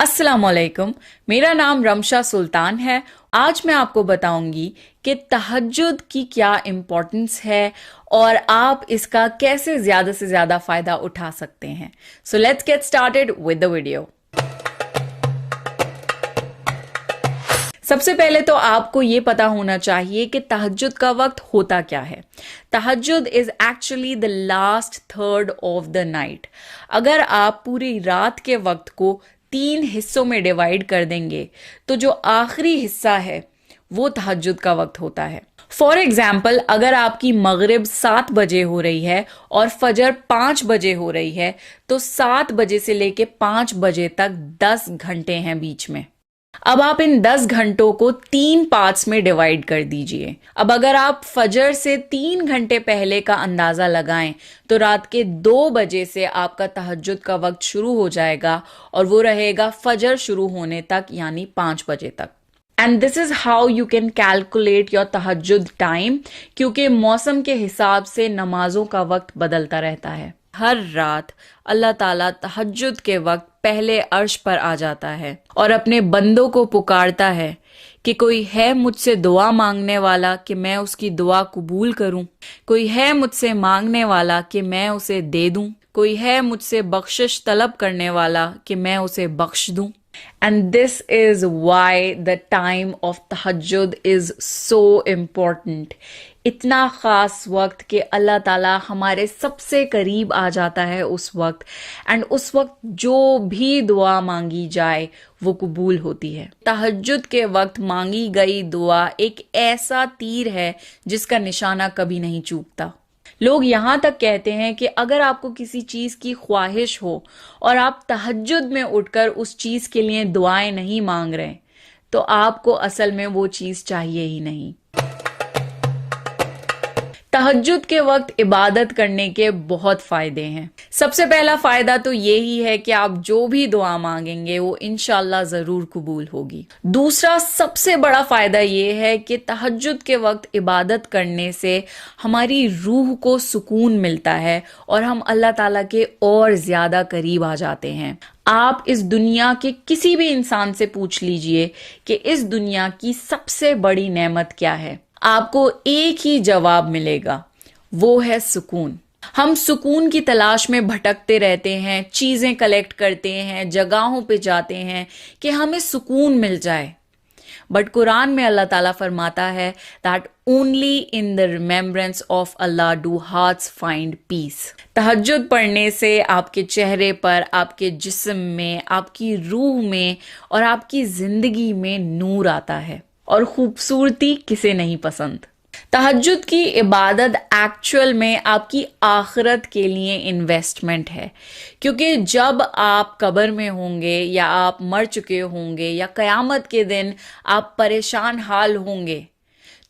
अस्सलाम वालेकुम। मेरा नाम रमशा सुल्तान है। आज मैं आपको बताऊंगी कि तहज्जुद की क्या इम्पोर्टेंस है और आप इसका कैसे ज्यादा से ज्यादा फायदा उठा सकते हैं। So let's get started with the video. सबसे पहले तो आपको ये पता होना चाहिए कि तहज्जुद का वक्त होता क्या है। तहज्जुद is actually the last third of the night. अगर आप पूरी रात के वक्त को 3 हिस्सों में डिवाइड कर देंगे तो जो आखिरी हिस्सा है वो तहज्जुद का वक्त होता है। फॉर एग्जाम्पल, अगर आपकी मगरिब 7 बजे हो रही है और फजर 5 बजे हो रही है तो 7 बजे से लेके 5 बजे तक 10 घंटे हैं बीच में। अब आप इन 10 घंटों को 3 पार्ट्स में डिवाइड कर दीजिए। अब अगर आप फजर से 3 घंटे पहले का अंदाजा लगाएं तो रात के 2 बजे से आपका तहज्जुद का वक्त शुरू हो जाएगा और वो रहेगा फजर शुरू होने तक, यानी 5 बजे तक। And this is how you can calculate your तहज्जुद टाइम, क्योंकि मौसम के हिसाब से नमाजों का वक्त बदलता रहता है। हर रात अल्लाह ताला तहज्जुद के वक्त पहले अर्श पर आ जाता है और अपने बंदों को पुकारता है कि कोई है मुझसे दुआ मांगने वाला कि मैं उसकी दुआ कबूल करूं, कोई है मुझसे मांगने वाला कि मैं उसे दे दूं, कोई है मुझसे बख्शिश तलब करने वाला कि मैं उसे बख्श दूं। And this is why the time of tahajjud is so important. इतना खास वक्त कि अल्लाह ताला हमारे सबसे करीब आ जाता है उस वक्त, एंड उस वक्त जो भी दुआ मांगी जाए वो कबूल होती है। तहज्जुद के वक्त मांगी गई दुआ एक ऐसा तीर है जिसका निशाना कभी नहीं चूकता। लोग यहां तक कहते हैं कि अगर आपको किसी चीज की ख्वाहिश हो और आप तहज्जुद में उठकर उस चीज के लिए दुआएं नहीं मांग रहे तो आपको असल में वो चीज चाहिए ही नहीं। तहज्जुद के वक्त इबादत करने के बहुत फायदे हैं। सबसे पहला फायदा तो यही है कि आप जो भी दुआ मांगेंगे वो इंशाल्लाह जरूर कबूल होगी। दूसरा सबसे बड़ा फायदा ये है कि तहज्जुद के वक्त इबादत करने से हमारी रूह को सुकून मिलता है और हम अल्लाह ताला के और ज्यादा करीब आ जाते हैं। आप इस दुनिया के किसी भी इंसान से पूछ लीजिए कि इस दुनिया की सबसे बड़ी नेमत क्या है, आपको एक ही जवाब मिलेगा, वो है सुकून। हम सुकून की तलाश में भटकते रहते हैं, चीजें कलेक्ट करते हैं, जगहों पे जाते हैं कि हमें सुकून मिल जाए। बट कुरान में अल्लाह ताला फरमाता है that only in the remembrance of Allah do hearts find peace. तहज्जुद पढ़ने से आपके चेहरे पर, आपके जिस्म में, आपकी रूह में और आपकी जिंदगी में नूर आता है, और खूबसूरती किसे नहीं पसंद। तहज्जुद की इबादत एक्चुअल में आपकी आखिरत के लिए इन्वेस्टमेंट है, क्योंकि जब आप कब्र में होंगे या आप मर चुके होंगे या कयामत के दिन आप परेशान हाल होंगे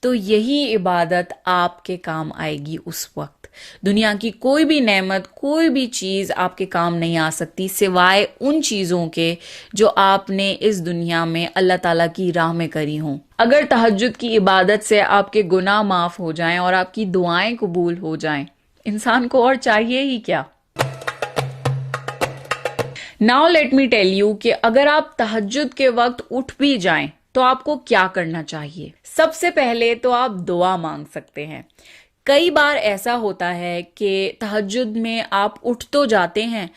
तो यही इबादत आपके काम आएगी उस वक्त। दुनिया की कोई भी नेमत, कोई भी चीज आपके काम नहीं आ सकती सिवाय उन चीजों के जो आपने इस दुनिया में अल्लाह ताला की राह में करी हों। अगर तहज्जुद की इबादत से आपके गुनाह माफ हो जाएं और आपकी दुआएं कबूल हो जाएं, इंसान को और चाहिए ही क्या। Now let me tell you कि अगर आप तहज्जुद के वक्त उठ भी जाएं तो आपको क्या करना चाहिए। सबसे पहले तो आप दुआ मांग सकते हैं। कई बार ऐसा होता है कि तहज्जुद में आप उठ तो जाते हैं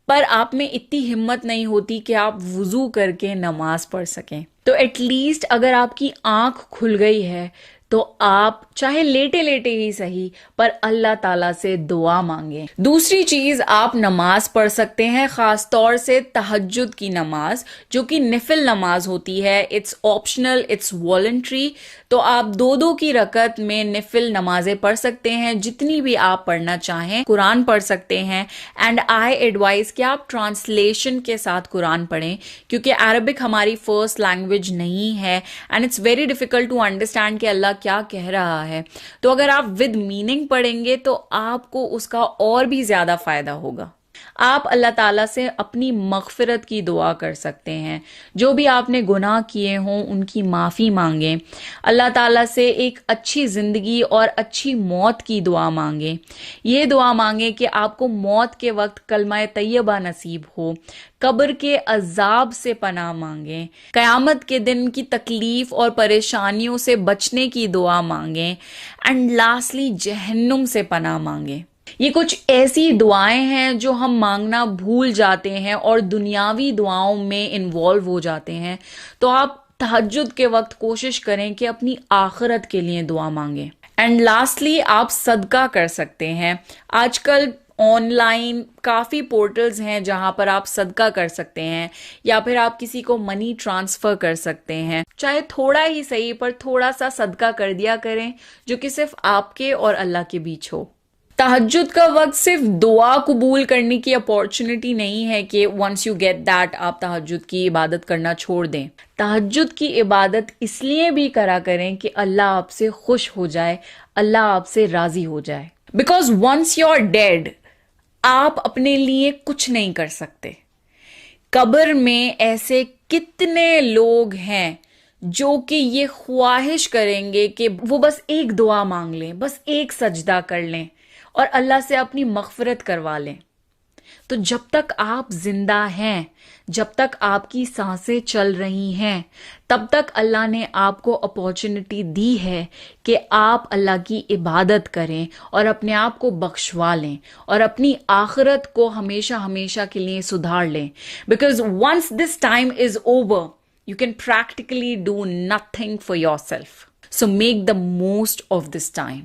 पर आप में इतनी हिम्मत नहीं होती कि आप वुजू करके नमाज पढ़ सकें। तो एटलीस्ट अगर आपकी आंख खुल गई है तो आप चाहे लेटे लेटे ही सही पर अल्लाह ताला से दुआ मांगे। दूसरी चीज, आप नमाज पढ़ सकते हैं, खास तौर से तहज्जुद की नमाज जो कि निफिल नमाज होती है। It's optional, it's voluntary. तो आप 2-2 की रकत में निफिल नमाजें पढ़ सकते हैं, जितनी भी आप पढ़ना चाहें। कुरान पढ़ सकते हैं, एंड आई एडवाइज कि आप ट्रांसलेशन के साथ कुरान पढ़ें, क्योंकि अरबिक हमारी फर्स्ट लैंग्वेज नहीं है and it's very difficult to understand कि अल्लाह क्या कह रहा है। तो अगर आप विद मीनिंग पढ़ेंगे तो आपको उसका और भी ज्यादा फायदा होगा। आप अल्लाह ताला से अपनी मग़फ़िरत की दुआ कर सकते हैं। जो भी आपने गुनाह किए हों उनकी माफ़ी मांगें। अल्लाह ताला से एक अच्छी ज़िंदगी और अच्छी मौत की दुआ मांगें। ये दुआ मांगें कि आपको मौत के वक्त कलमा तैयबा नसीब हो। कब्र के अजाब से पनाह मांगें। क़यामत के दिन की तकलीफ और परेशानियों से बचने की दुआ मांगें। एंड लास्टली जहन्नुम से पनाह मांगें। ये कुछ ऐसी दुआएं हैं जो हम मांगना भूल जाते हैं और दुनियावी दुआओं में इन्वॉल्व हो जाते हैं। तो आप तहज्जुद के वक्त कोशिश करें कि अपनी आखिरत के लिए दुआ मांगें। एंड लास्टली आप सदका कर सकते हैं। आजकल ऑनलाइन काफ़ी पोर्टल्स हैं जहां पर आप सदका कर सकते हैं या फिर आप किसी को मनी ट्रांसफ़र कर सकते हैं। चाहे थोड़ा ही सही पर थोड़ा सा सदका कर दिया करें जो कि सिर्फ आपके और अल्लाह के बीच हो। तहज्जुद का वक्त सिर्फ दुआ कबूल करने की अपॉर्चुनिटी नहीं है कि वंस यू गेट दैट आप तहज्जुद की इबादत करना छोड़ दें। तहज्जुद की इबादत इसलिए भी करा करें कि अल्लाह आपसे खुश हो जाए, अल्लाह आपसे राजी हो जाए। Because once you are dead आप अपने लिए कुछ नहीं कर सकते। कब्र में ऐसे कितने लोग हैं जो कि ये ख्वाहिश करेंगे कि वो बस एक दुआ मांग लें, बस एक सजदा कर लें और अल्लाह से अपनी मग़फ़िरत करवा लें। तो जब तक आप जिंदा हैं, जब तक आपकी सांसें चल रही हैं, तब तक अल्लाह ने आपको अपॉर्चुनिटी दी है कि आप अल्लाह की इबादत करें और अपने आप को बख्शवा लें और अपनी आखिरत को हमेशा हमेशा के लिए सुधार लें। Because once this time is over you can practically do nothing for yourself. So make the most of this time.